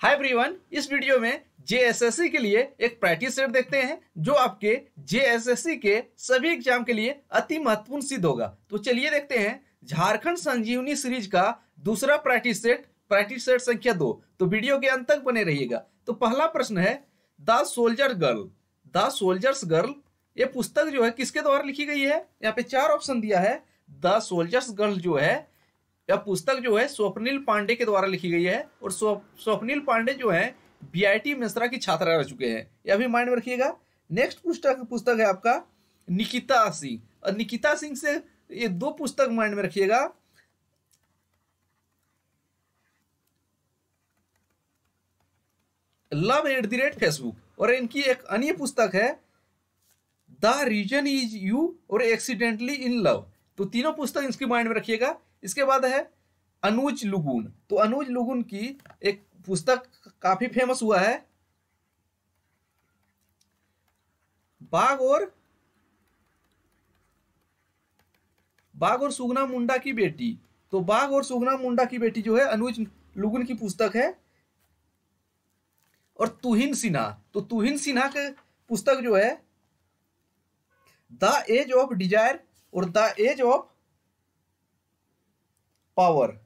Hi everyone, इस video में JSSC के लिए एक प्रैक्टिस सेट देखते हैं जो आपके जेएसएससी के सभी एग्जाम के लिए अति महत्वपूर्ण सिद्ध होगा। तो चलिए देखते हैं झारखंड संजीवनी सीरीज का दूसरा प्रैक्टिस सेट संख्या 2। तो वीडियो के अंत तक बने रहिएगा। तो पहला प्रश्न है द सोल्जर्स गर्ल ये पुस्तक जो है किसके द्वारा लिखी गई है। यहाँ पे 4 ऑप्शन दिया है। द सोल्जर्स गर्ल जो है यह पुस्तक जो है स्वप्निल पांडे के द्वारा लिखी गई है और स्वप्निल पांडे जो है बीआईटी मिश्रा की छात्रा रह चुके हैं, यह भी माइंड में रखिएगा। नेक्स्ट पुस्तक है आपका निकिता सिंह, और निकिता सिंह से ये 2 पुस्तक माइंड में रखिएगा। लव @ फेसबुक, और इनकी एक अन्य पुस्तक है द रीजन इज यू और एक्सीडेंटली इन लव। तो तीनों पुस्तक इसकी माइंड में रखिएगा। इसके बाद है अनुज लुगुन। तो अनुज लुगुन की एक पुस्तक काफी फेमस हुआ है, बाघ और सुगना मुंडा की बेटी। तो बाघ और सुगना मुंडा की बेटी जो है अनुज लुगुन की पुस्तक है। और तुहिन सिन्हा, तो तुहिन सिन्हा के पुस्तक जो है द एज ऑफ डिजायर और the age of power.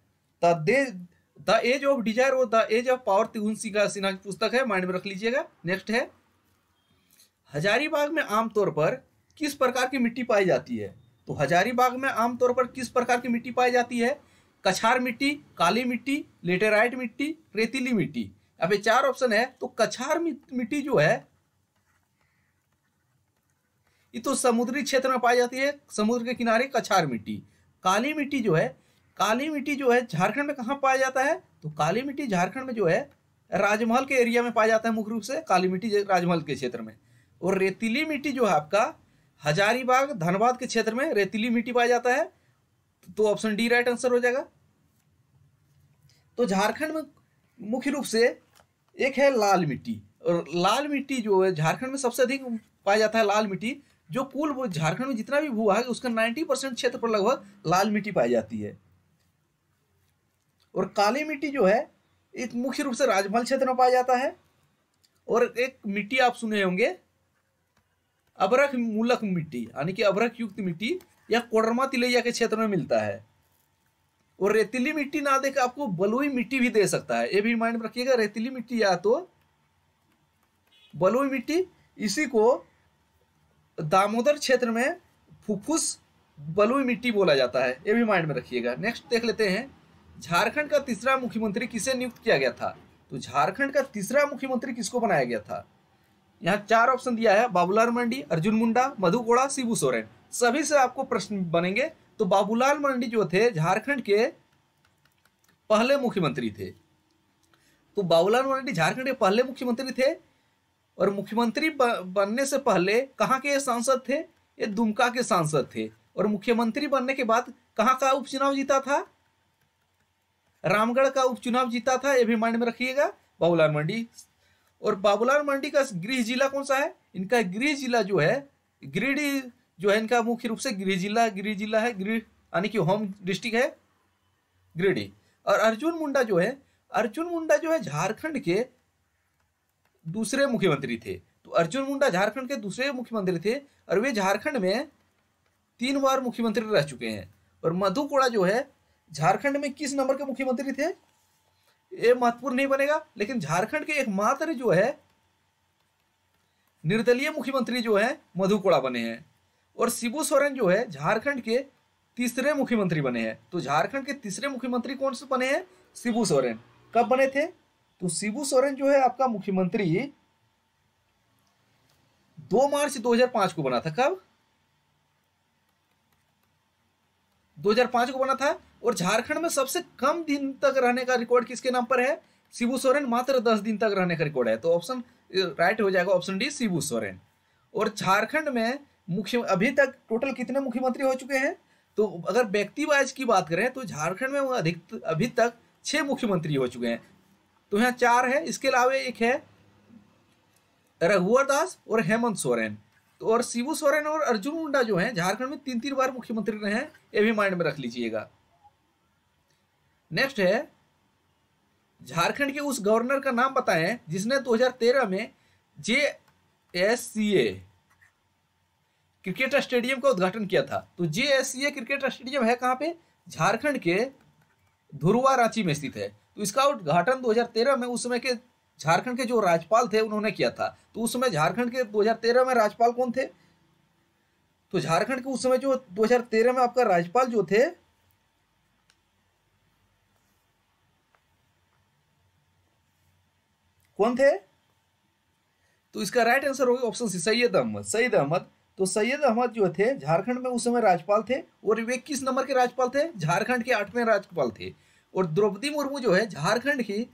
The age of desire और the age of power Tuhin Sinha की पुस्तक है, माइंड में रख लीजिएगा। नेक्स्ट है हजारीबाग में आमतौर पर किस प्रकार की मिट्टी पाई जाती है। तो हजारीबाग में आमतौर पर किस प्रकार की मिट्टी पाई जाती है। कछार मिट्टी, काली मिट्टी, लेटेराइट मिट्टी, रेतीली मिट्टी। अब 4 ऑप्शन है। तो कछार मिट्टी जो है ये तो समुद्री क्षेत्र में पाई जाती है, समुद्र के किनारे कछार मिट्टी। काली मिट्टी जो है झारखंड में कहाँ पाया जाता है। तो काली मिट्टी झारखंड में जो है राजमहल के एरिया में पाया जाता है, मुख्य रूप से काली मिट्टी राजमहल के क्षेत्र में। और रेतीली मिट्टी जो है आपका हजारीबाग धनबाद के क्षेत्र में रेतीली मिट्टी पाया जाता है। तो ऑप्शन डी राइट आंसर हो जाएगा। तो झारखंड में मुख्य रूप से एक है लाल मिट्टी, और लाल मिट्टी जो है झारखंड में सबसे अधिक पाया जाता है। लाल मिट्टी जो कुल झारखंड में जितना भी भू है उसका 90% क्षेत्र पर लगभग लाल मिट्टी पाई जाती है। और काली मिट्टी जो है एक मुख्य रूप से राजमहल क्षेत्र में पाया जाता है। और एक मिट्टी आप सुने होंगे अभ्रक मूलक मिट्टी, यानी कि अभ्रक युक्त मिट्टी, या कोडरमा तिलैया के क्षेत्र में मिलता है। और रेतीली मिट्टी ना देकर आपको बलुई मिट्टी भी दे सकता है, ये भी माइंड में रखिएगा। रेतीली मिट्टी या तो बलुई मिट्टी, इसी को दामोदर क्षेत्र में फुफुस बलुई मिट्टी बोला जाता है, ये भी माइंड में रखिएगा। नेक्स्ट देख लेते हैं झारखंड का तीसरा मुख्यमंत्री किसे नियुक्त किया गया था। तो झारखंड का तीसरा मुख्यमंत्री किसको बनाया गया था। यहाँ 4 ऑप्शन दिया है, बाबूलाल मरांडी, अर्जुन मुंडा, मधु कोड़ा, शिबू सोरेन। सभी से आपको प्रश्न बनेंगे। तो बाबूलाल मरांडी जो थे झारखंड के पहले मुख्यमंत्री थे। तो बाबूलाल मरांडी झारखंड के पहले मुख्यमंत्री थे, और मुख्यमंत्री बनने से पहले कहाँ के सांसद थे। ये दुमका के सांसद थे। और मुख्यमंत्री बनने के बाद कहाँ का उपचुनाव जीता था, रामगढ़ का उपचुनाव जीता था, ये भी माइंड में रखिएगा बाबूलाल मरांडी। और बाबूलाल मरांडी का गृह जिला कौन सा है। इनका गृह जिला जो है गिरिडीह जो है, इनका मुख्य रूप से गृह जिला है, गृह यानी कि होम डिस्ट्रिक्ट है गिरिडीह। और अर्जुन मुंडा जो है झारखंड के दूसरे मुख्यमंत्री थे। तो अर्जुन मुंडा झारखंड के दूसरे मुख्यमंत्री थे, और वे झारखंड में 3 बार मुख्यमंत्री रह चुके हैं। और मधु कोड़ा जो है झारखंड में किस नंबर के मुख्यमंत्री थे, ये महत्वपूर्ण नहीं बनेगा, लेकिन झारखंड के एकमात्र जो है निर्दलीय मुख्यमंत्री जो है मधु कोड़ा बने हैं। और शिबू सोरेन जो है झारखंड के तीसरे मुख्यमंत्री बने हैं। तो झारखंड के तीसरे मुख्यमंत्री कौन से बने हैं, शिबू सोरेन। कब बने थे। तो शिबू सोरेन जो है आपका मुख्यमंत्री 2 मार्च 2005 को बना था। कब, 2005 को बना था। और झारखंड में सबसे कम दिन तक रहने का रिकॉर्ड किसके नाम पर है, शिबू सोरेन। मात्र 10 दिन तक रहने का रिकॉर्ड है। तो ऑप्शन राइट हो जाएगा, ऑप्शन डी शिबू सोरेन। और झारखंड में अभी तक टोटल कितने मुख्यमंत्री हो चुके हैं। तो अगर व्यक्ति वाइज की बात करें तो झारखंड में अभी तक 6 मुख्यमंत्री हो चुके हैं। तो यहाँ 4 है। इसके अलावा एक है रघुवर दास और हेमंत सोरेन। तो और शिबू सोरेन और अर्जुन मुंडा जो हैं झारखंड में 3 बार मुख्यमंत्री रहे हैं, ये भी माइंड में रख लीजिएगा। नेक्स्ट है झारखंड के उस गवर्नर का नाम बताएं जिसने 2013 में JSCA क्रिकेट स्टेडियम का उद्घाटन किया था। तो JSCA क्रिकेट स्टेडियम है कहाँ पे? झारखंड के धुरवा रांची में स्थित है। तो इसका उद्घाटन 2013 में उस समय के झारखंड के जो राज्यपाल थे उन्होंने किया था। तो उस समय झारखंड के 2013 में राज्यपाल कौन थे? तो झारखंड के उस समय जो 2013 में आपका राज्यपाल जो थे कौन थे? तो इसका राइट आंसर होगा ऑप्शन सी, सैयद अहमद। सैयद अहमद। तो सैयद अहमद जो थे झारखंड में उस समय राज्यपाल थे, और वे किस नंबर के राज्यपाल थे? झारखंड के 8वें राज्यपाल थे। और द्रौपदी मुर्मू जो है झारखंड की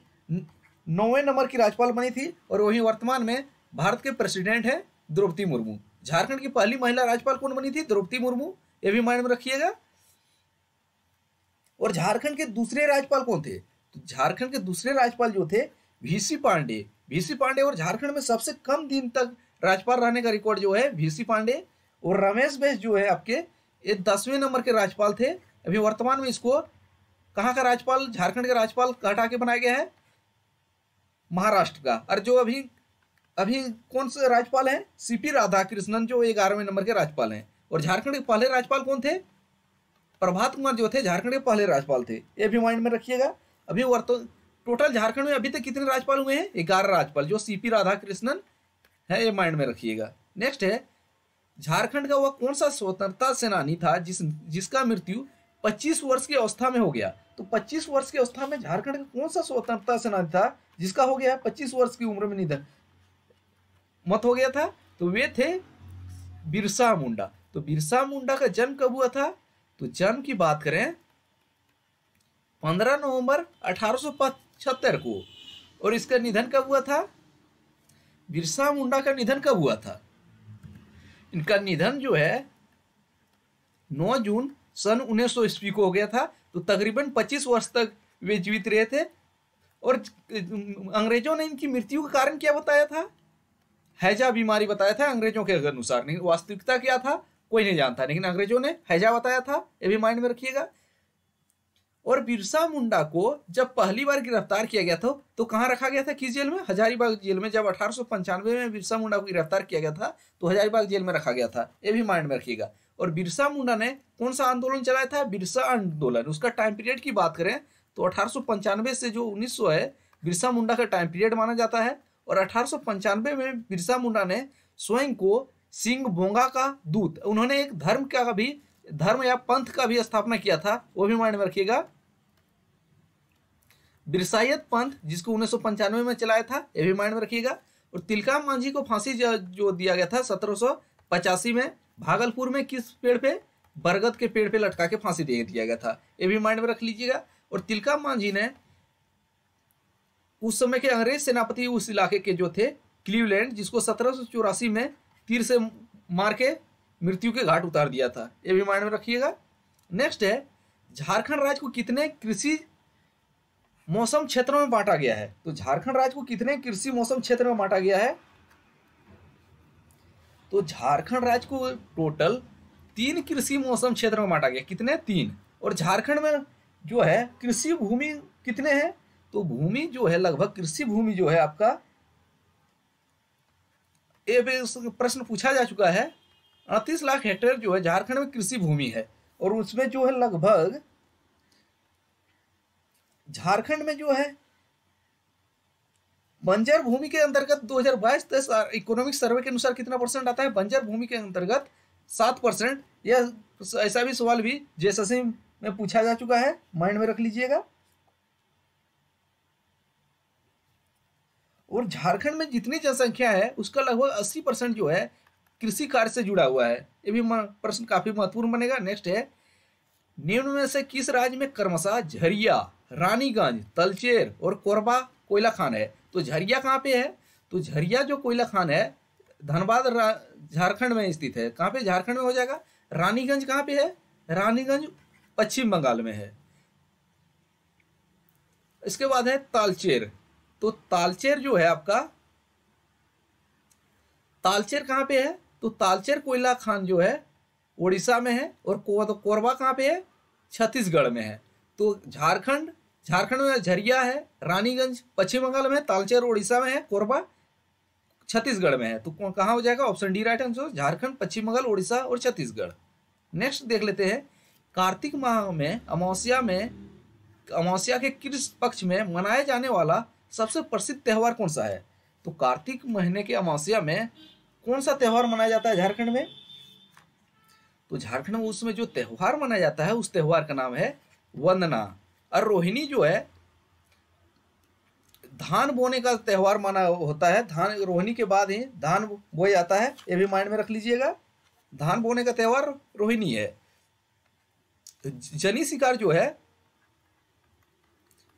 9वें नंबर की राज्यपाल बनी थी, और वही वर्तमान में भारत के प्रेसिडेंट है द्रौपदी मुर्मू। झारखंड की पहली महिला राज्यपाल कौन बनी थी? द्रौपदी मुर्मू, ये भी माइंड में रखिएगा। और झारखंड के दूसरे राज्यपाल कौन थे? तो झारखंड के दूसरे राज्यपाल जो थे VC पांडे। VC पांडे, और झारखंड में सबसे कम दिन तक राज्यपाल रहने का रिकॉर्ड जो है VC पांडे। और रमेश बैस जो है आपके ये 10वें नंबर के राज्यपाल थे। अभी वर्तमान में इसको कहाँ का राज्यपाल, झारखंड का राज्यपाल हटा के बनाया गया है महाराष्ट्र का। और जो अभी कौन से राज्यपाल हैं? CP राधाकृष्णन, जो 11वें नंबर के राज्यपाल हैं। और झारखंड के पहले राज्यपाल कौन थे? प्रभात कुमार जो थे झारखंड के पहले राज्यपाल थे, ये भी माइंड में रखिएगा। अभी टोटल झारखंड में अभी तक कितने राज्यपाल हुए हैं? 11 राज्यपाल, जो CP राधाकृष्णन है, ये माइंड में रखिएगा। नेक्स्ट है, झारखंड का वह कौन सा स्वतंत्रता सेनानी था जिसका मृत्यु 25 वर्ष की अवस्था में हो गया? तो 25 वर्ष की अवस्था में झारखंड का कौन सा स्वतंत्रता सेनानी था जिसका हो गया 25 वर्ष की उम्र में निधन मत हो गया था? तो वे थे बिरसा मुंडा। तो बिरसा मुंडा का जन्म कब हुआ था? तो जन्म की बात करें 15 नवंबर 1875 को। और इसका निधन कब हुआ था? बिरसा मुंडा का निधन कब हुआ था? इनका निधन जो है 9 जून सन 1900 ईस्वी को हो गया था। तो तकरीबन 25 वर्ष तक वे जीवित रहे थे। और अंग्रेजों ने इनकी मृत्यु का कारण क्या बताया था? हैजा बीमारी बताया था अंग्रेजों के अनुसार। नहीं, वास्तविकता क्या था कोई नहीं जानता, लेकिन अंग्रेजों ने हैजा बताया था, ये भी माइंड में रखिएगा। और बिरसा मुंडा को जब पहली बार गिरफ्तार किया गया था तो कहाँ रखा गया था? किस जेल में? हजारीबाग जेल में। जब 1895 में बिरसा मुंडा को गिरफ्तार किया गया था तो हजारीबाग जेल में रखा गया था, ये भी माइंड में रखिएगा। और बिरसा मुंडा ने कौन सा आंदोलन चलाया था? बिरसा आंदोलन। उसका टाइम पीरियड की बात करें तो 1895 से जो 1900 है बिरसा मुंडा का टाइम पीरियड माना जाता है। और 1895 में बिरसा मुंडा ने स्वयं को सिंह बोंगा का दूत, उन्होंने एक धर्म या पंथ का भी स्थापना किया था, वो भी माइंड में रखिएगा। बिरसायत पंथ, जिसको 1995 में चलाया था, ये भी माइंड में रखिएगा। और तिलका मांझी को फांसी जो दिया गया था 1785 में, भागलपुर में किस पेड़ पे? बरगद के पेड़ पे लटका के फांसी दे दिया गया था, ये भी माइंड में रख लीजिएगा। और तिलका मांझी ने उस समय के अंग्रेज सेनापति उस इलाके के जो थे क्लीवलैंड, जिसको 1784 में तीर से मार के मृत्यु के घाट उतार दिया था, ये भी माइंड में रखिएगा। नेक्स्ट है, झारखंड राज्य को कितने कृषि मौसम क्षेत्रों में बांटा गया है? तो झारखंड राज्य को कितने कृषि मौसम क्षेत्र में बांटा गया है? तो झारखंड राज्य को टोटल 3 कृषि मौसम क्षेत्र में बांटा गया। कितने? 3। और झारखंड में जो है कृषि भूमि कितने हैं? तो भूमि जो है लगभग कृषि भूमि जो है आपका, ये प्रश्न पूछा जा चुका है, 38 लाख हेक्टेयर जो है झारखंड में कृषि भूमि है। और उसमें जो है लगभग झारखंड में जो है बंजर भूमि के अंतर्गत 2022-23 इकोनॉमिक सर्वे के अनुसार कितना परसेंट आता है? बंजर भूमि के अंतर्गत 7%। यह ऐसा भी सवाल भी JSSC में पूछा जा चुका है, माइंड में रख लीजिएगा। और झारखंड में जितनी जनसंख्या है उसका लगभग 80% जो है कृषि कार्य से जुड़ा हुआ है, ये भी प्रश्न काफी महत्वपूर्ण बनेगा। नेक्स्ट है, निम्न में से किस राज्य में क्रमशः झरिया, रानीगंज, तलचेर और कोरबा कोयला खान है? तो झरिया कहाँ पे है? तो झरिया जो कोयला खान है धनबाद झारखंड में स्थित है। कहाँ पे? झारखंड में हो जाएगा। रानीगंज कहाँ पे है? रानीगंज पश्चिम बंगाल में है। इसके बाद है तालचेर। तो तालचेर जो है आपका, तालचेर कहाँ पे है? तो तालचेर कोयला खान जो है उड़ीसा में है। और कोरबा कहाँ पे है? छत्तीसगढ़ में है। तो झारखंड, झारखंड में झरिया है, रानीगंज पश्चिम बंगाल में, तालचेर उड़ीसा में है, कोरबा छत्तीसगढ़ में है। तो कहाँ हो जाएगा? Option D right answer, Jharkhand, Paschim Bangal, Orissa और छत्तीसगढ़। नेक्स्ट देख लेते हैं, कार्तिक माह में अमावस्या के कृष्ण पक्ष में मनाए जाने वाला सबसे प्रसिद्ध त्यौहार कौन सा है? तो कार्तिक महीने के अमावस्या में कौन सा त्यौहार मनाया जाता है झारखंड में? तो झारखंड में उसमें जो त्यौहार मनाया जाता है उस त्यौहार का नाम है वंदना। और रोहिणी जो है धान बोने का त्यौहार माना होता है। धान रोहिणी के बाद ही धान बोया जाता है, ये भी माइंड में रख लीजिएगा। धान बोने का त्यौहार रोहिणी है। जनी शिकार जो है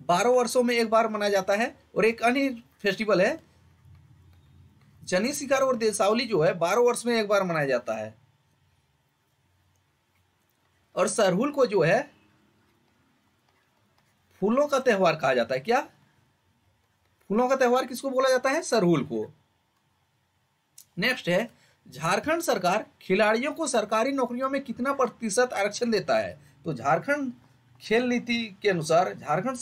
12 वर्षों में एक बार मनाया जाता है। और एक अन्य फेस्टिवल है जनी शिकार और देसावली जो है 12 वर्ष में एक बार मनाया जाता है। और सरहुल को जो है फूलों का त्यौहार कहा जाता है। क्या? फूलों का त्यौहार किसको बोला जाता है? सरहुल को। नेक्स्ट है, झारखंड सरकार खिलाड़ियों को सरकारी नौकरियों में कितना प्रतिशत आरक्षण देता है? तो झारखंड खेल नीति के अनुसार झारखंड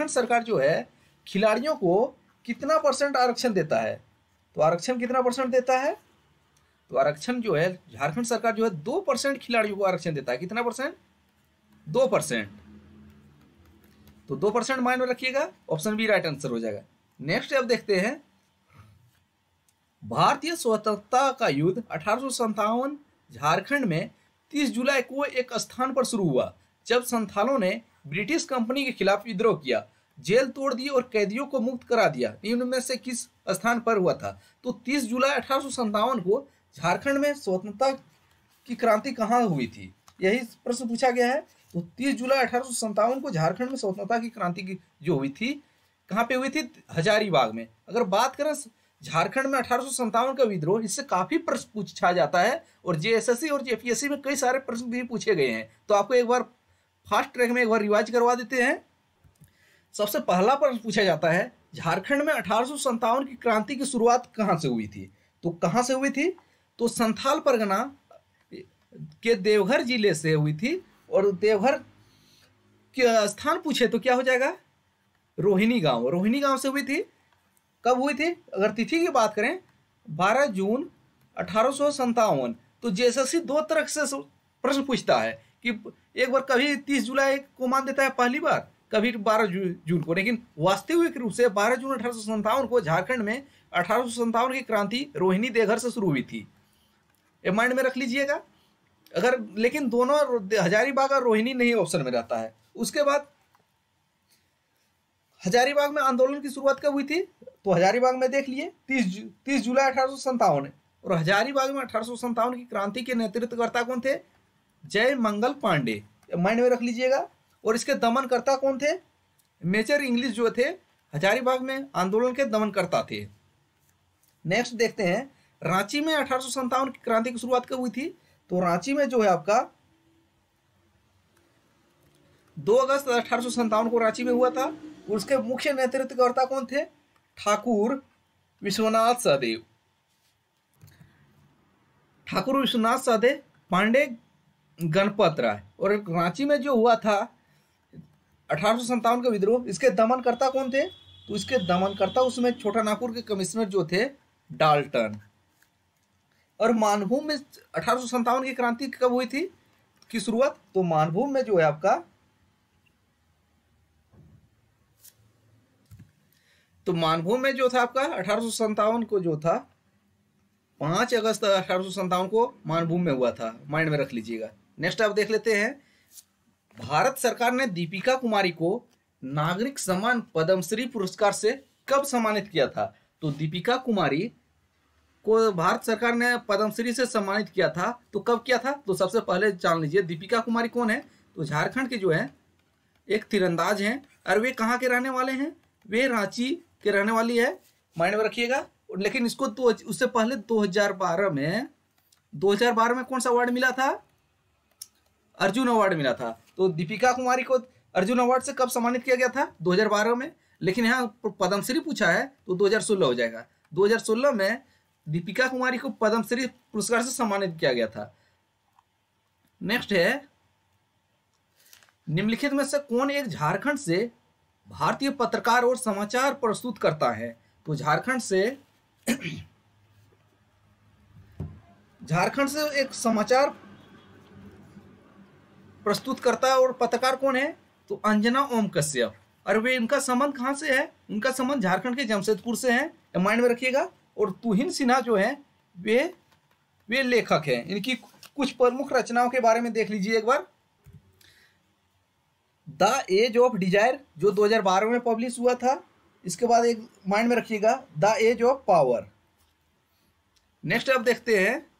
सरकार जो है खिलाड़ियों को कितना परसेंट आरक्षण देता है? तो आरक्षण कितना परसेंट देता है? तो आरक्षण जो है झारखंड सरकार जो है 2% खिलाड़ियों को आरक्षण देता है। कितना परसेंट? 2%। तो 2% माइंड में रखिएगा, ऑप्शन बी राइट आंसर हो जाएगा। नेक्स्ट अब देखते हैं, भारतीय स्वतंत्रता का युद्ध 1857 झारखंड में 30 जुलाई को एक स्थान पर शुरू हुआ जब संथालों ने ब्रिटिश कंपनी के खिलाफ विद्रोह किया, जेल तोड़ दी और कैदियों को मुक्त करा दिया। निम्न में से किस स्थान पर हुआ था? तो 30 जुलाई 1857 को झारखंड में स्वतंत्रता की क्रांति कहाँ हुई थी? यही प्रश्न पूछा गया है। तो 30 जुलाई 1857 को झारखंड में स्वतंत्रता की क्रांति की जो हुई थी कहाँ पे हुई थी? हजारीबाग में। अगर बात करें झारखंड में 1857 का विद्रोह, इससे काफी प्रश्न पूछा जाता है और जेएसएससी और जेपीएससी में कई सारे प्रश्न भी पूछे गए हैं। तो आपको एक बार फास्ट ट्रैक में एक बार रिवाइज करवा देते हैं। सबसे पहला प्रश्न पूछा जाता है, झारखंड में 1857 की क्रांति की शुरुआत कहाँ से हुई थी? तो कहाँ से हुई थी? तो संथाल परगना के देवघर जिले से हुई थी। और देवघर के स्थान पूछे तो क्या हो जाएगा? रोहिणी गांव से हुई थी। कब हुई थी? अगर तिथि की बात करें 12 जून 1857। तो जेएसएससी दो तरह से प्रश्न पूछता है कि एक बार कभी 30 जुलाई को मान देता है पहली बार, कभी 12 जून को। लेकिन वास्तविक रूप से 12 जून 1857 को झारखंड में 1857 की क्रांति रोहिणी देवघर से शुरू हुई थी। ये माइंड में रख लीजिएगा। अगर लेकिन दोनों हजारीबाग और रोहिणी नहीं ऑप्शन में रहता है। उसके बाद हजारीबाग में आंदोलन की शुरुआत कब हुई थी? तो हजारीबाग में देख लिए 30 जुलाई 1857। और हजारीबाग में 1857 की क्रांति के नेतृत्वकर्ता कौन थे? जय मंगल पांडे, माइंड में रख लीजिएगा। और इसके दमनकर्ता कौन थे? मेजर इंग्लिश जो थे हजारीबाग में आंदोलन के दमनकर्ता थे। नेक्स्ट देखते हैं, रांची में 1857 की क्रांति की शुरुआत कब हुई थी? तो रांची में जो है आपका 2 अगस्त 1857 को रांची में हुआ था। उसके मुख्य नेतृत्वकर्ता कौन थे? ठाकुर विश्वनाथ सहदेव, पांडे गणपत राय। और रांची में जो हुआ था 1857 का विद्रोह, इसके दमनकर्ता कौन थे? तो इसके दमनकर्ता उसमें छोटा नागपुर के कमिश्नर जो थे डाल्टन। और मानभूम में 1857 की क्रांति कब हुई थी की शुरुआत? तो मानभूम में जो है आपका मानभूम में जो था आपका 1857 को जो था 5 अगस्त 1857 को मानभूम में हुआ था। माइंड में रख लीजिएगा। नेक्स्ट आप देख लेते हैं, भारत सरकार ने दीपिका कुमारी को नागरिक सम्मान पद्मश्री पुरस्कार से कब सम्मानित किया था? तो दीपिका कुमारी को भारत सरकार ने पद्मश्री से सम्मानित किया था। तो कब किया था? तो सबसे पहले जान लीजिए दीपिका कुमारी कौन है। तो झारखंड के जो है एक तीरंदाज हैं और वे कहाँ के रहने वाले हैं? वे रांची के रहने वाली है। माइंड में रखिएगा। लेकिन इसको तो उससे पहले 2012 में कौन सा अवार्ड मिला था? अर्जुन अवार्ड मिला था। तो दीपिका कुमारी को अर्जुन अवार्ड से कब सम्मानित किया गया था? 2012 में। लेकिन यहाँ पद्मश्री पूछा है तो 2016 हो जाएगा। 2016 में दीपिका कुमारी को पद्मश्री पुरस्कार से सम्मानित किया गया था। नेक्स्ट है, निम्नलिखित में से कौन एक झारखंड से भारतीय पत्रकार और समाचार प्रस्तुत करता है? तो झारखंड से एक समाचार प्रस्तुत करता और पत्रकार कौन है? तो अंजना ओम कश्यप। और वे इनका संबंध कहाँ से है? उनका संबंध झारखंड के जमशेदपुर से है, माइंड में रखिएगा। और तुहिन सिन्हा जो है वे लेखक हैं। इनकी कुछ प्रमुख रचनाओं के बारे में देख लीजिए एक बार। द एज ऑफ डिजायर जो 2012 में पब्लिश हुआ था। इसके बाद एक माइंड में रखिएगा, the age of power. Next अब देखते हैं,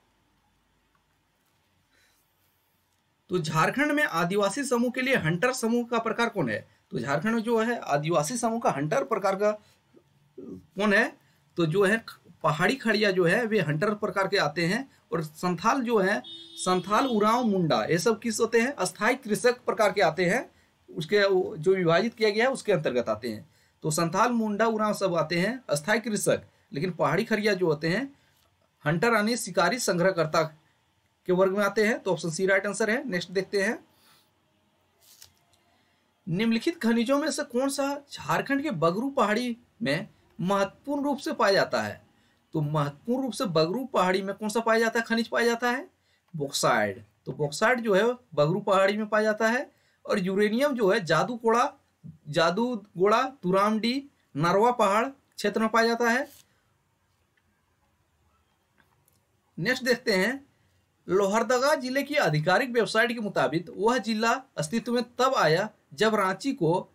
तो झारखंड में आदिवासी समूह के लिए हंटर समूह का प्रकार कौन है? तो झारखंड में जो है आदिवासी समूह का हंटर प्रकार का कौन है? तो जो है पहाड़ी खड़िया जो है वे हंटर प्रकार के आते हैं। और संथाल जो है, संथाल, उरांव, मुंडा, ये सब किस होते हैं? अस्थाई कृषक प्रकार के आते हैं। उसके जो विभाजित किया गया है उसके अंतर्गत आते हैं। तो संथाल, मुंडा, उरांव सब आते हैं अस्थाई कृषक। लेकिन पहाड़ी खड़िया जो होते हैं हंटर यानी शिकारी संग्रहकर्ता के वर्ग में आते हैं। तो ऑप्शन सी राइट आंसर है। नेक्स्ट देखते हैं, निम्नलिखित खनिजों में से कौन सा झारखंड के बगरू पहाड़ी में महत्वपूर्ण रूप से पाया जाता है? तो महत्वपूर्ण रूप से बगरू पहाड़ी में कौन सा पाया जाता है, खनिज पाया जाता है? बॉक्साइड। तो बॉक्साइड जो है बगरू पहाड़ी में पाया जाता है। और यूरेनियम जो है जादूगोड़ा, तुरामडी, नरवा पहाड़ क्षेत्र में पाया जाता है। नेक्स्ट देखते हैं, लोहरदगा जिले की आधिकारिक वेबसाइट के मुताबिक वह जिला अस्तित्व में तब आया जब रांची को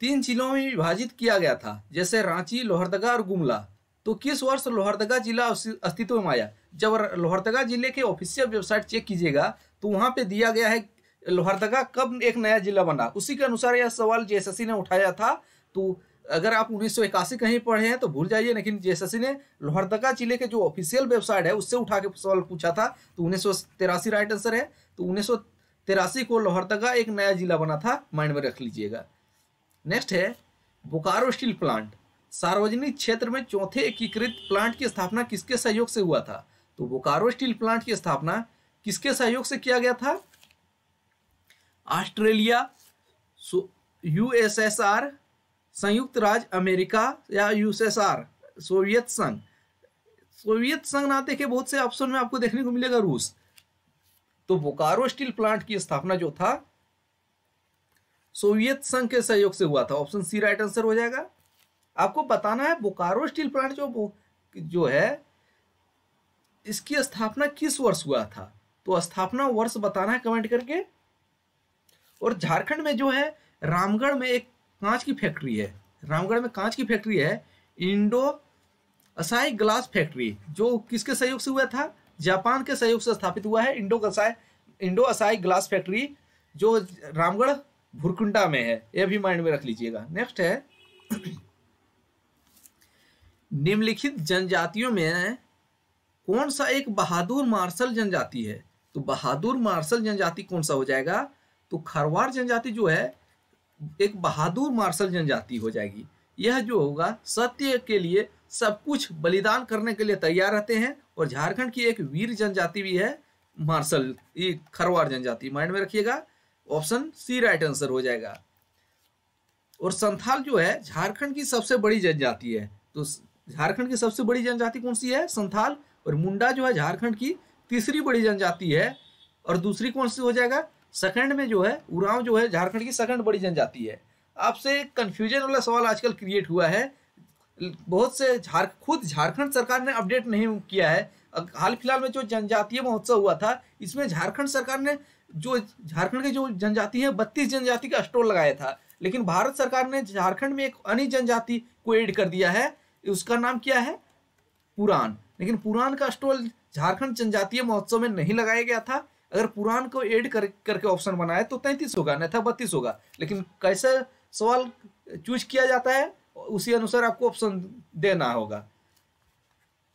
3 जिलों में विभाजित किया गया था, जैसे रांची, लोहरदगा और गुमला। तो किस वर्ष लोहरदगा जिला अस्तित्व में आया? जब लोहरदगा जिले के ऑफिशियल वेबसाइट चेक कीजिएगा तो वहां पे दिया गया है लोहरदगा कब एक नया जिला बना। उसी के अनुसार यह सवाल जेएसएससी ने उठाया था। तो अगर आप 1981 कहीं पढ़े हैं तो भूल जाइए, लेकिन जेएसएससी ने लोहरदगा जिले के जो ऑफिशियल वेबसाइट है उससे उठा के सवाल पूछा था। तो 1983 राइट आंसर है। तो 1983 को लोहरदगा एक नया जिला बना था, माइंड में रख लीजिएगा। नेक्स्ट है, बोकारो स्टील प्लांट सार्वजनिक क्षेत्र में चौथे एकीकृत प्लांट की स्थापना किसके सहयोग से हुआ था? तो बोकारो स्टील प्लांट की स्थापना किसके सहयोग से किया गया था? ऑस्ट्रेलिया, यूएसएसआर, संयुक्त राज्य अमेरिका या यूएसएसआर, सोवियत संघ। सोवियत संघ ना देखे बहुत से ऑप्शन में आपको देखने को मिलेगा रूस। तो बोकारो स्टील प्लांट की स्थापना जो था सोवियत संघ के सहयोग से हुआ था। ऑप्शन सी राइट आंसर हो जाएगा। आपको बताना है बोकारो स्टील प्लांट जो है इसकी स्थापना किस वर्ष हुआ था। तो स्थापना वर्ष बताना है कमेंट करके। और झारखंड में जो है रामगढ़ में एक कांच की फैक्ट्री है, रामगढ़ में कांच की फैक्ट्री है, इंडो असाई ग्लास फैक्ट्री, जो किसके सहयोग से हुआ था? जापान के सहयोग से स्थापित हुआ है इंडो असाई ग्लास फैक्ट्री, जो रामगढ़ भुरकुंडा में है। यह भी माइंड में रख लीजिएगा। नेक्स्ट है, निम्नलिखित जनजातियों में कौन सा एक बहादुर मार्शल जनजाति है? तो बहादुर मार्शल जनजाति कौन सा हो जाएगा? तो खरवार जनजाति जो है एक बहादुर मार्शल जनजाति हो जाएगी। यह जो होगा सत्य के लिए सब कुछ बलिदान करने के लिए तैयार रहते हैं। और झारखंड की एक वीर जनजाति भी है मार्शल, ये खरवार जनजाति, माइंड में रखिएगा। ऑप्शन सी राइट आंसर हो जाएगा। और संथाल जो है झारखंड की सबसे बड़ी जनजाति है। तो झारखंड की सबसे बड़ी जनजाति कौन सी है? संथाल। और मुंडा जो है झारखंड की तीसरी बड़ी जनजाति है। और दूसरी कौन सी हो जाएगा? सेकंड में जो है उरांव जो है झारखंड की सेकंड बड़ी जनजाति है। आपसे कंफ्यूजन वाला सवाल आजकल क्रिएट हुआ है। बहुत से खुद झारखंड सरकार ने अपडेट नहीं किया है। हाल फिलहाल में जो जनजातीय महोत्सव हुआ था इसमें झारखंड सरकार ने जो झारखंड के जो जनजाति है 32 जनजाति का स्टॉल लगाया था। लेकिन भारत सरकार ने झारखंड में एक अन्य जनजाति को ऐड कर दिया है, उसका नाम क्या है? पुरान। लेकिन पुरान का स्टॉल झारखंड जनजातीय महोत्सव में नहीं लगाया गया था। अगर पुरान को ऐड करके ऑप्शन बनाए तो 33 होगा, नहीं था 32 होगा। लेकिन कैसे सवाल चूज किया जाता है उसी अनुसार आपको ऑप्शन देना होगा।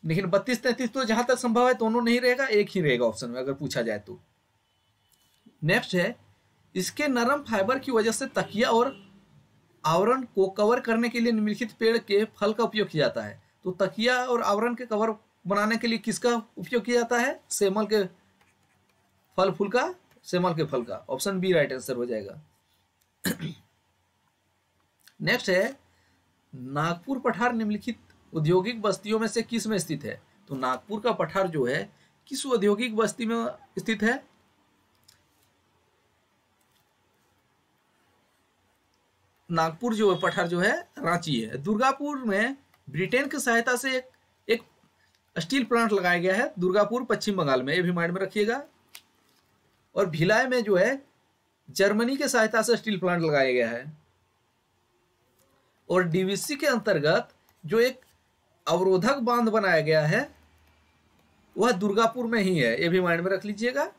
लेकिन 32-33 तो जहां तक संभव है दोनों नहीं रहेगा, एक ही रहेगा ऑप्शन में अगर पूछा जाए तो। नेक्स्ट है, इसके नरम फाइबर की वजह से तकिया और आवरण को कवर करने के लिए निम्नलिखित पेड़ के फल का उपयोग किया जाता है। तो तकिया और आवरण के कवर बनाने के लिए किसका उपयोग किया जाता है? सेमल के फल फूल का सेमल के फल का। ऑप्शन बी राइट आंसर हो जाएगा। नेक्स्ट है नागपुर पठार निम्नलिखित औद्योगिक बस्तियों में से किस में स्थित है? तो नागपुर का पठार जो है किस औद्योगिक बस्ती में स्थित है? नागपुर जो पठार जो है रांची है। दुर्गापुर में ब्रिटेन की सहायता से एक स्टील प्लांट लगाया गया है, दुर्गापुर पश्चिम बंगाल में, ये भी माइंड में रखिएगा। और भिलाई में जो है जर्मनी की सहायता से स्टील प्लांट लगाया गया है। और डीवीसी के अंतर्गत जो एक अवरोधक बांध बनाया गया है वह दुर्गापुर में ही है, ये भी माइंड में रख लीजिएगा।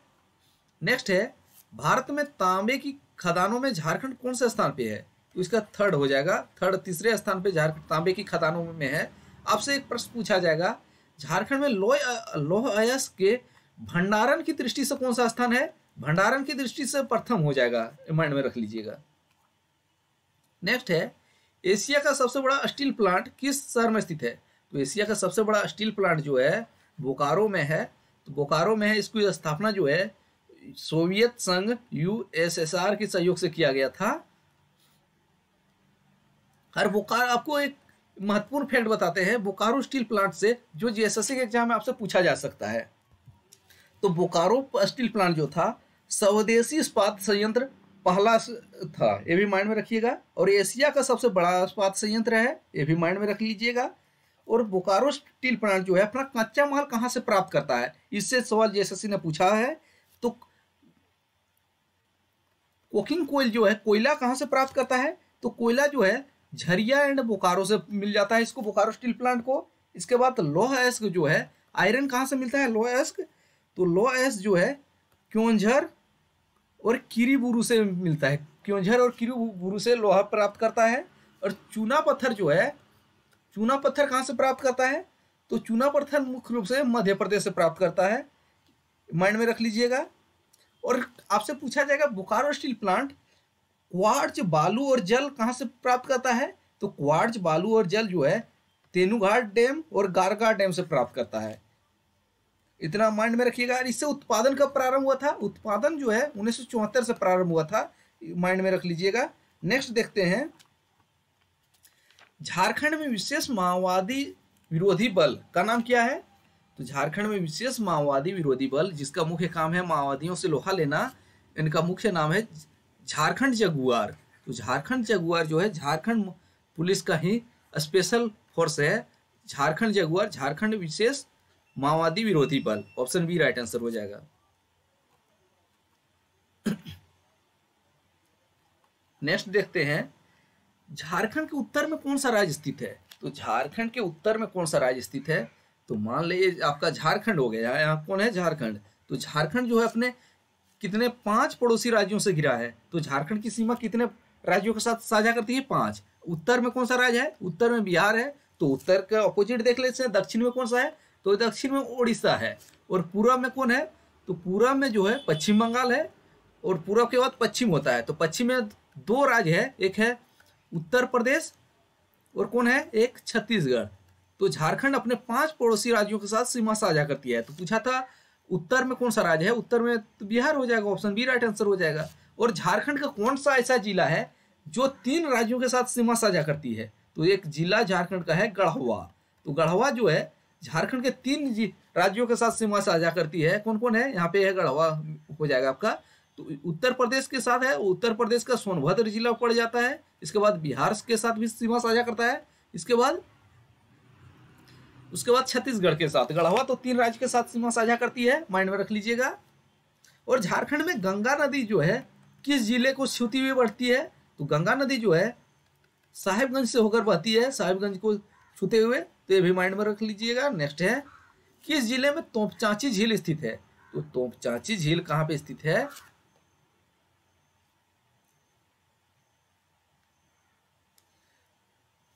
नेक्स्ट है भारत में तांबे की खदानों में झारखंड कौन से स्थान पे है? तो इसका थर्ड हो जाएगा, थर्ड तीसरे स्थान पे झारखंड तांबे की खदानों में है। आपसे एक प्रश्न पूछा जाएगा झारखंड में लौह अयस्क के भंडारण की दृष्टि से कौन सा स्थान है? भंडारण की दृष्टि से प्रथम हो जाएगा, माइंड में रख लीजिएगा। नेक्स्ट है एशिया का सबसे बड़ा स्टील प्लांट किस शहर में स्थित है? तो एशिया का सबसे बड़ा स्टील प्लांट जो है बोकारो में है। तो बोकारो में है, इसकी स्थापना जो है सोवियत संघ यूएसएसआर के सहयोग से किया गया था। और बोकारो आपको एक महत्वपूर्ण फैक्ट बताते हैं बोकारो स्टील प्लांट से, जो जीएसएससी के एग्जाम में आपसे पूछा जा सकता है। तो बोकारो स्टील प्लांट जो था स्वदेशी इस्पात संयंत्र पहला था, ये भी माइंड में रखिएगा। और एशिया का सबसे बड़ा इस्पात संयंत्र है, ये भी माइंड में रख लीजिएगा। और बोकारो स्टील प्लांट जो है अपना कच्चा माल कहाँ से प्राप्त करता है, इससे सवाल जीएसएससी ने पूछा है। तो कोकिंग कोयल जो है कोयला कहाँ से प्राप्त करता है? तो कोयला जो है झरिया एंड बोकारो से मिल जाता है इसको, बोकारो स्टील प्लांट को। इसके बाद लौह अयस्क जो है आयरन कहाँ से मिलता है? लौह अयस्क, तो लौह अयस्क जो है क्योंझर और किरीबुरू से मिलता है, क्योंझर और किरीबुरू से लोहा प्राप्त करता है। और चूना पत्थर जो है, चूना पत्थर कहाँ से प्राप्त करता है? तो चूना पत्थर मुख्य रूप से मध्य प्रदेश से प्राप्त करता है, माइंड में रख लीजिएगा। और आपसे पूछा जाएगा बोकारो स्टील प्लांट क्वार्ट्ज बालू और जल कहाँ से प्राप्त करता है? तो क्वार्ट्ज बालू और जल जो है तेनुघाट डैम और गारगा डैम से प्राप्त करता है, इतना माइंड में रखिएगा। इससे उत्पादन कब प्रारंभ हुआ था? उत्पादन जो है 1974 से प्रारंभ हुआ था, माइंड में रख लीजिएगा। नेक्स्ट देखते हैं झारखंड में विशेष माओवादी विरोधी बल का नाम क्या है? तो झारखंड में विशेष माओवादी विरोधी बल जिसका मुख्य काम है माओवादियों से लोहा लेना, इनका मुख्य नाम है झारखंड जगुआर। तो झारखंड जगुआर जो है झारखंड पुलिस का ही स्पेशल फोर्स है, झारखंड जगुआर, झारखंड विशेष माओवादी विरोधी बल। ऑप्शन बी राइट आंसर हो जाएगा। नेक्स्ट देखते हैं झारखंड के उत्तर में कौन सा राज्य स्थित है? तो झारखंड के उत्तर में कौन सा राज्य स्थित है? तो मान लीजिए आपका झारखंड हो गया, यहाँ कौन है? झारखंड। तो झारखंड जो है अपने कितने 5 पड़ोसी राज्यों से घिरा है। तो झारखंड की सीमा कितने राज्यों के साथ साझा करती है? 5। उत्तर में कौन सा राज्य है? उत्तर में बिहार है। तो उत्तर का ऑपोजिट देख लेते हैं, दक्षिण में कौन सा है? तो दक्षिण में उड़ीसा है। और पूर्व में कौन है? तो पूर्व में जो है पश्चिम बंगाल है। और पूर्व के बाद पश्चिम होता है। तो पश्चिम में 2 राज्य है, एक है उत्तर प्रदेश और कौन है? एक छत्तीसगढ़। तो झारखंड अपने 5 पड़ोसी राज्यों के साथ सीमा साझा करती है। तो पूछा था उत्तर में कौन सा राज्य है? उत्तर में तो बिहार हो जाएगा, ऑप्शन बी राइट आंसर हो जाएगा। और झारखंड का कौन सा ऐसा जिला है जो 3 राज्यों के साथ सीमा साझा करती है? तो एक जिला झारखंड का है गढ़वा। तो गढ़वा जो है झारखंड के 3 राज्यों के साथ सीमा साझा करती है। कौन कौन है? यहाँ पे है गढ़वा हो जाएगा आपका। तो उत्तर प्रदेश के साथ है, उत्तर प्रदेश का सोनभद्र जिला पड़ जाता है। इसके बाद बिहार के साथ भी सीमा साझा करता है। उसके बाद छत्तीसगढ़ के साथ। गढ़वा तो 3 राज्य के साथ सीमा साझा करती है, माइंड में रख लीजिएगा। और झारखंड में गंगा नदी जो है किस जिले को छूती हुई बढ़ती है? तो गंगा नदी जो है साहिबगंज से होकर बहती है, साहिबगंज को छूते हुए। तो ये भी माइंड में रख लीजिएगा। नेक्स्ट है किस जिले में तोपचांची झील स्थित है? तो तोपचांची झील कहाँ पे स्थित है?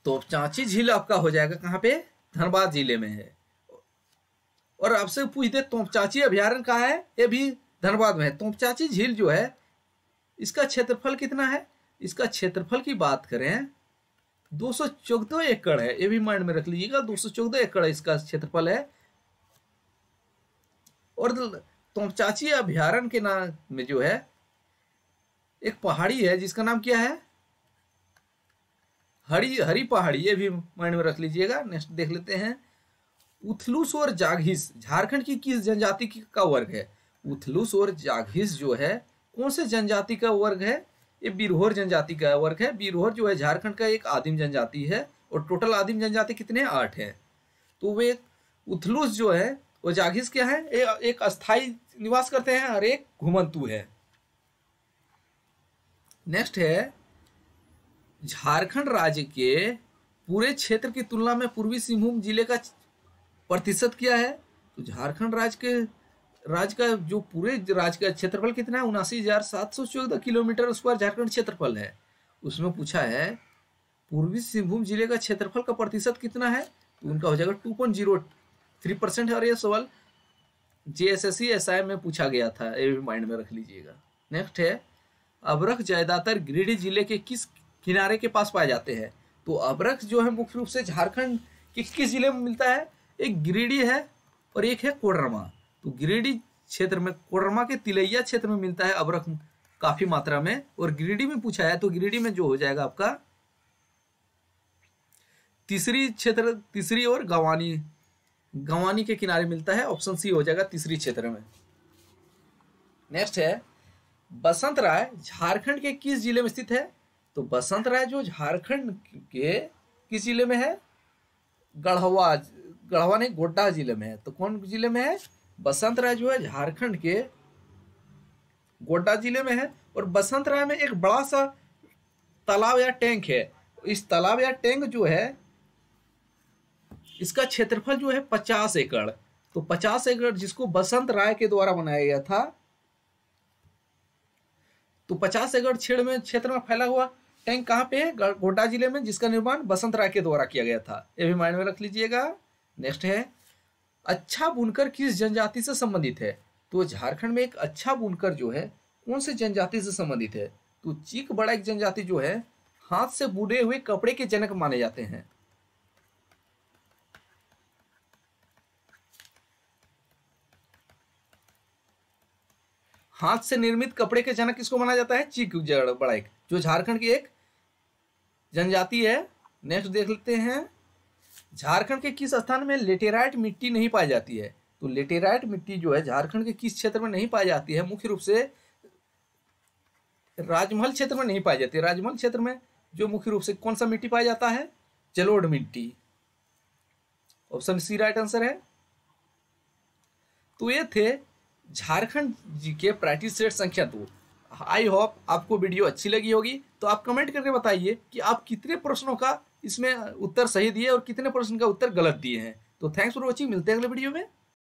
तोपचांची झील आपका हो जाएगा कहाँ पे? धनबाद जिले में है। और आपसे पूछते तोपचांची अभ्यारण्य कहाँ है? ये भी धनबाद में है। तोपचांची झील जो है इसका क्षेत्रफल कितना है? इसका क्षेत्रफल की बात करें 214 एकड़ है, ये भी माइंड में रख लीजिएगा। 214 एकड़ इसका क्षेत्रफल है। और तोमचाची अभयारण्य के नाम में जो है एक पहाड़ी है जिसका नाम क्या है, हरी पहाड़ी, ये भी माइंड में रख लीजिएगा। नेक्स्ट देख लेते हैं, उथलुस और जाघिस झारखंड की किस जनजाति का वर्ग है? उथलुस और जाघिस जो है कौन से जनजाति का वर्ग है? ये बिरहोर जनजाति का वर्ग है। बिरहोर जो है झारखंड का एक आदिम जनजाति है और टोटल आदिम जनजाति कितने हैं? 8 हैं। तो वे उथलुस जो है वो जाघिस क्या है? एक अस्थाई निवास करते हैं और एक घुमंतु है। नेक्स्ट है, झारखंड राज्य के पूरे क्षेत्र की तुलना में पूर्वी सिंहभूम जिले का प्रतिशत क्या है? तो झारखंड राज्य का जो पूरे राज्य का क्षेत्रफल कितना है? 79,714 किलोमीटर स्क्वायर झारखंड क्षेत्रफल है। उसमें पूछा है पूर्वी सिंहभूम जिले का क्षेत्रफल का प्रतिशत कितना है? तो उनका हो जाएगा 2.03% है। और ये सवाल JSSC SI में पूछा गया था, ये भी माइंड में रख लीजिएगा। नेक्स्ट है, अबरख ज्यादातर गिरिडीह जिले के किस किनारे के पास पाए जाते हैं? तो अबरख जो है मुख्य रूप से झारखंड के किस जिले में मिलता है? एक गिरिडीह है और एक है कोडरमा। तो गिरिडीह क्षेत्र में, कोडरमा के तिलैया क्षेत्र में मिलता है अबरख काफी मात्रा में। और गिरिडीह में पूछा है तो गिरिडीह में जो हो जाएगा आपका तीसरी और गवानी के किनारे मिलता है। ऑप्शन सी हो जाएगा तीसरी क्षेत्र में। नेक्स्ट है, बसंत राय झारखंड के किस जिले में स्थित है? तो बसंत राय जो झारखंड के किस जिले में है? गढ़वा नहीं, गोड्डा जिले में है। तो कौन जिले में है? बसंत राय जो है झारखंड के गोड्डा जिले में है। और बसंत राय में एक बड़ा सा तालाब या टैंक है। इस तालाब या टैंक जो है इसका क्षेत्रफल जो है 50 एकड़। तो 50 एकड़ जिसको बसंत राय के द्वारा बनाया गया था। तो 50 एकड़ क्षेत्र में फैला हुआ टैंक कहाँ पे है? गोड्डा जिले में, जिसका निर्माण बसंत राय के द्वारा किया गया था। ये भी माइंड में रख लीजिएगा। नेक्स्ट है, अच्छा बुनकर किस जनजाति से संबंधित है? तो झारखंड में एक अच्छा बुनकर जो है कौन से जनजाति से संबंधित है? तो चीक बड़ा एक जनजाति जो है हाथ से बुने हुए कपड़े के जनक माने जाते हैं। हाथ से निर्मित कपड़े के जनक किसको माना जाता है? चीक बड़ा एक, जो झारखंड की एक जनजाति है। नेक्स्ट देख लेते हैं, झारखंड के किस स्थान में लेटेराइट मिट्टी नहीं पाई जाती है? तो लेटेराइट मिट्टी जो है झारखंड के किस क्षेत्र में नहीं पाई जाती है? मुख्य रूप से राजमहल क्षेत्र में नहीं पाई जाती है। राजमहल क्षेत्र में जो मुख्य रूप से कौन सा मिट्टी पाया जाता है? जलोढ़ मिट्टी। ऑप्शन सी राइट आंसर है। तो ये थे झारखंड जी के प्रैक्टिस सेट संख्या 2। आई होप आपको वीडियो अच्छी लगी होगी। तो आप कमेंट करके बताइए कि आप कितने प्रश्नों का इसमें उत्तर सही दिए और कितने प्रश्न का उत्तर गलत दिए हैं। तो थैंक्स फॉर वॉचिंग, मिलते हैं अगले वीडियो में।